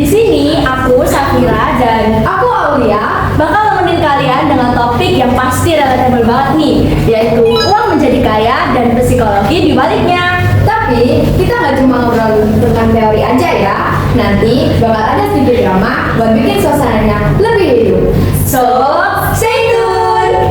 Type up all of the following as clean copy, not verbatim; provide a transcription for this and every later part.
Di sini aku Safira dan aku Aulia bakal nemenin kalian dengan topik yang pasti relatable banget nih, yaitu uang menjadi kaya dan psikologi di baliknya. Tapi kita nggak cuma ngobrol tentang teori aja ya. Nanti bakal ada sedikit drama buat bikin suasananya lebih hidup. So, stay tune!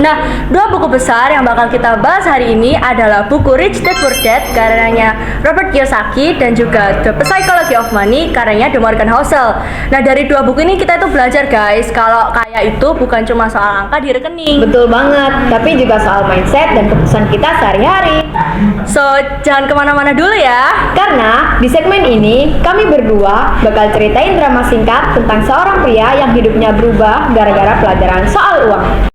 Nah, dua buku besar yang bakal kita bahas hari ini adalah buku Rich Dad Poor Dad karyanya Robert Kiyosaki dan juga The Psychology of Money karyanya The Morgan Housel. Nah, dari dua buku ini kita itu belajar guys, kalau kaya itu bukan cuma soal angka di rekening. Betul banget, tapi juga soal mindset dan keputusan kita sehari-hari. So, jangan kemana-mana dulu ya. Karena di segmen ini kami berdua bakal ceritain drama singkat tentang seorang pria yang hidupnya berubah gara-gara pelajaran soal uang.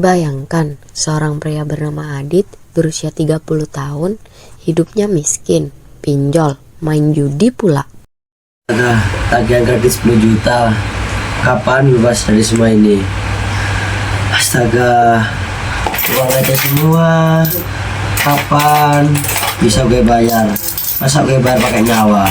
Bayangkan, seorang pria bernama Adit berusia 30 tahun, hidupnya miskin, pinjol, main judi pula. Ada tagihan kredit 10 juta. Kapan bebas dari semua ini? Astaga, uang aja semua. Kapan bisa gue bayar? Masa gue bayar pakai nyawa?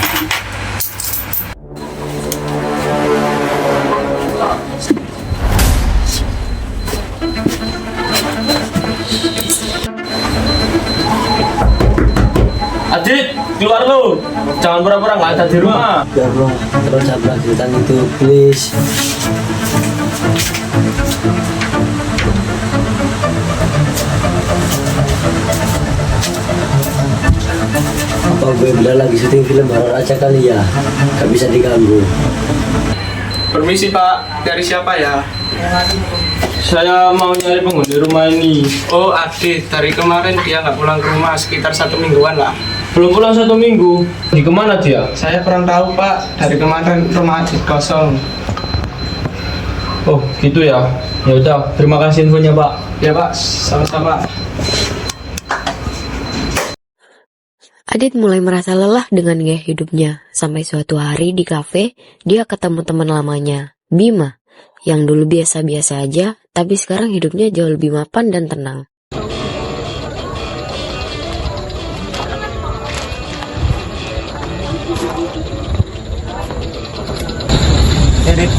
Adit, keluar lu. Jangan pura-pura nggak ada di rumah. Ya bro, terus apa tentang itu, please. Apa gue benar lagi syuting film horor aja kali ya? Gak bisa diganggu. Permisi Pak, dari siapa ya? Saya mau nyari penghuni rumah ini. Oh Adit, dari kemarin dia nggak pulang ke rumah sekitar 1 mingguan lah. Belum pulang 1 minggu. Di kemana dia? Saya kurang tahu Pak. Dari kemarin rumah Adit kosong. Oh gitu ya. Ya udah, terima kasih infonya Pak. Ya Pak, sama-sama. Adit mulai merasa lelah dengan gaya hidupnya, sampai suatu hari di kafe, dia ketemu teman lamanya, Bima, yang dulu biasa-biasa aja, tapi sekarang hidupnya jauh lebih mapan dan tenang. Adit,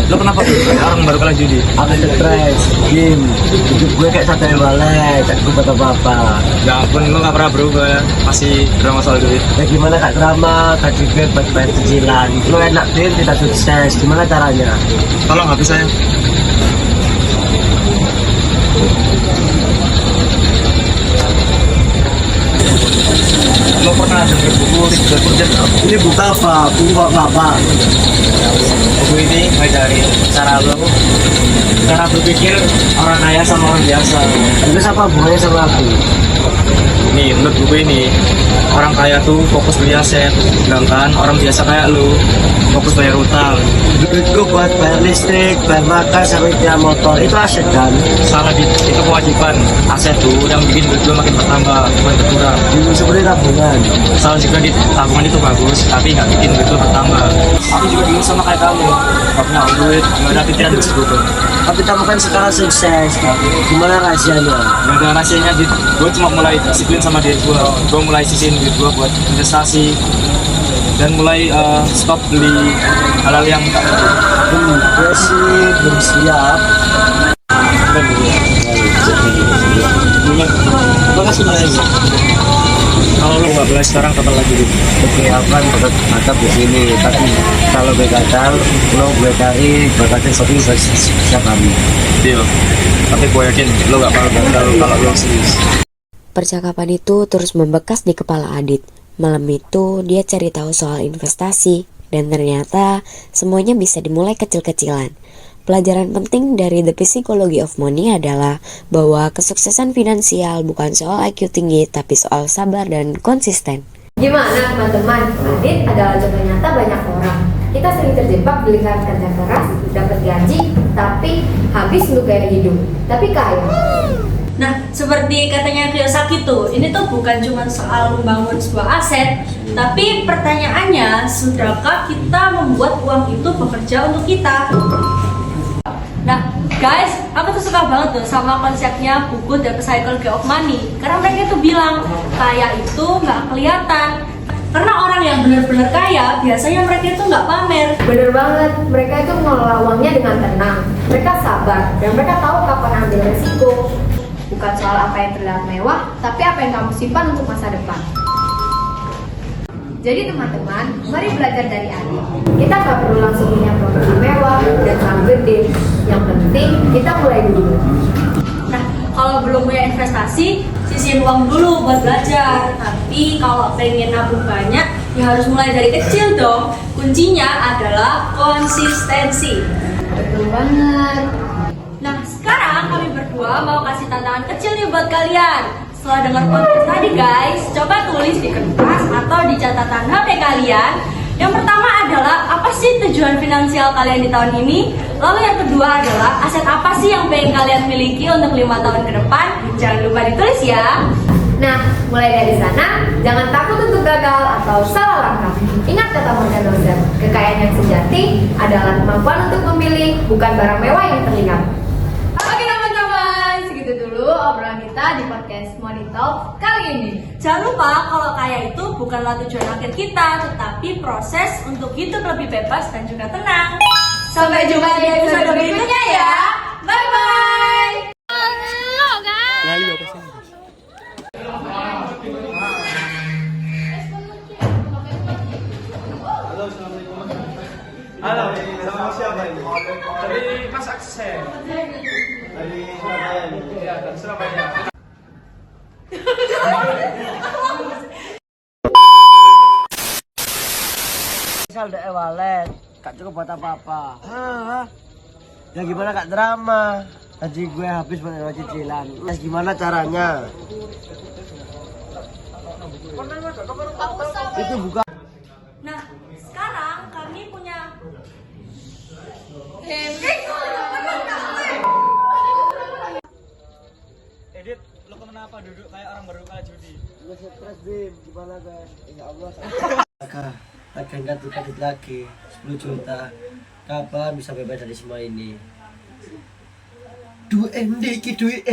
lo kenapa tuh? Orang baru kalah judi. Aku stres, game. Hidup gue kayak sate balai, tak gue apa-apa. Ya ampun, lo nggak pernah berubah. Masih drama soal duit. Ya gimana kak drama, kak juga buat bayar cicilan. Lo enak deh, tidak sukses. Gimana caranya? Tolong habis saya. Lo pernah dengar buku Rich Dad Poor Dad? Ini buku apa? Buku apa? Buku ini ngajarin cara berpikir orang kaya sama orang biasa. Terus apa hubungannya sama aku? Nih, menurut buku ini, orang kaya tuh fokus beli aset, sedangkan orang biasa kayak lu fokus bayar utang. Duitku buat bayar listrik, bayar makan, sampai punya motor. Itu aset kan? Salah itu kewajiban. Aset tuh yang bikin duit lu makin bertambah, bukan berkurang. Seperti tabungan. Salah juga tabungan itu bagus, tapi nggak bikin duit lu bertambah. Aku juga dulu sama kayak kamu, nggak punya duit, nggak ada pikiran tersebut. Tapi kamu kan sekarang sukses. Gimana rahasianya? Nggak ada rahasianya, gue cuma mulai disiplin sama diri gue mulai sisihin duit gue buat investasi dan mulai stop beli hal-hal yang tak perlu. Gue sih belum siap. Makasih banyak. Kalau lo nggak beli sekarang kapan lagi gitu? Oke, aku kan bakat mantap di sini. Tapi kalau gue gagal, lo gue cari bakatnya shopping siap kami. Deal. Tapi gue yakin lo nggak bakal gagal kalau lo serius. Percakapan itu terus membekas di kepala Adit. Malam itu dia cari tahu soal investasi, dan ternyata semuanya bisa dimulai kecil-kecilan. Pelajaran penting dari The Psychology of Money adalah bahwa kesuksesan finansial bukan soal IQ tinggi, tapi soal sabar dan konsisten. Gimana teman-teman? Adit adalah contoh nyata banyak orang. Kita sering terjebak di lingkaran kerja keras, dapat gaji, tapi habis untuk gaya hidup. Tapi kaya. Nah, seperti katanya Kiyosaki tuh, ini tuh bukan cuma soal membangun sebuah aset, tapi pertanyaannya, sudahkah kita membuat uang itu bekerja untuk kita? Nah, guys, aku tuh suka banget tuh sama konsepnya buku The Psychology of Money, karena mereka tuh bilang kaya itu nggak kelihatan, Karena orang yang benar-benar kaya, biasanya mereka itu nggak pamer. Bener banget, mereka itu mengelola uangnya dengan tenang. Mereka sabar dan mereka tahu kapan ambil resiko. Bukan soal apa yang terlihat mewah, tapi apa yang kamu simpan untuk masa depan. Jadi teman-teman, mari belajar dari Adi. Kita nggak perlu langsung punya properti mewah dan saham gede. Yang penting kita mulai dulu. Nah, kalau belum punya investasi, sisihin uang dulu buat belajar. Tapi kalau pengen nabung banyak, ya harus mulai dari kecil dong. Kuncinya adalah konsistensi. Betul banget. Nah, sekarang kami berdua mau kasih tantangan kecil nih buat kalian. Setelah dengar podcast tadi guys, coba tulis di kertas atau di catatan HP kalian. Yang pertama adalah, apa sih tujuan finansial kalian di tahun ini? Lalu yang kedua adalah, aset apa sih yang pengen kalian miliki untuk 5 tahun ke depan? Jangan lupa ditulis ya. Nah, mulai dari sana, jangan takut untuk gagal atau salah langkah. Ingat kata Morgan Housel, kekayaan yang sejati adalah kemampuan untuk memilih, bukan barang mewah yang terlihat. Oke teman-teman, segitu dulu obrolan kita di podcast Money Talk kali ini. Jangan lupa kalau kaya itu bukanlah tujuan akhir kita, tetapi proses untuk hidup lebih bebas dan juga tenang. Sampai jumpa di episode berikutnya ya. Bye-bye. Ngali apa sih? Halo, nama siapa ini? Dari Mas Aksen. Dari Surabaya. Iya, dari Surabaya. Misal dek walet, gak cukup buat apa-apa. Hah? Ya gimana kak drama? Gaji gue habis buat ngeluar cicilan. Ya gimana caranya? Itu bukan. Nah, sekarang kami punya Edit, lo kenapa duduk kayak orang baru kalah judi? Gue stres Bim, gimana guys? Ya Allah. Akan ganti kredit lagi 10 juta. Kapan bisa bebas dari semua ini? Duit dikit duit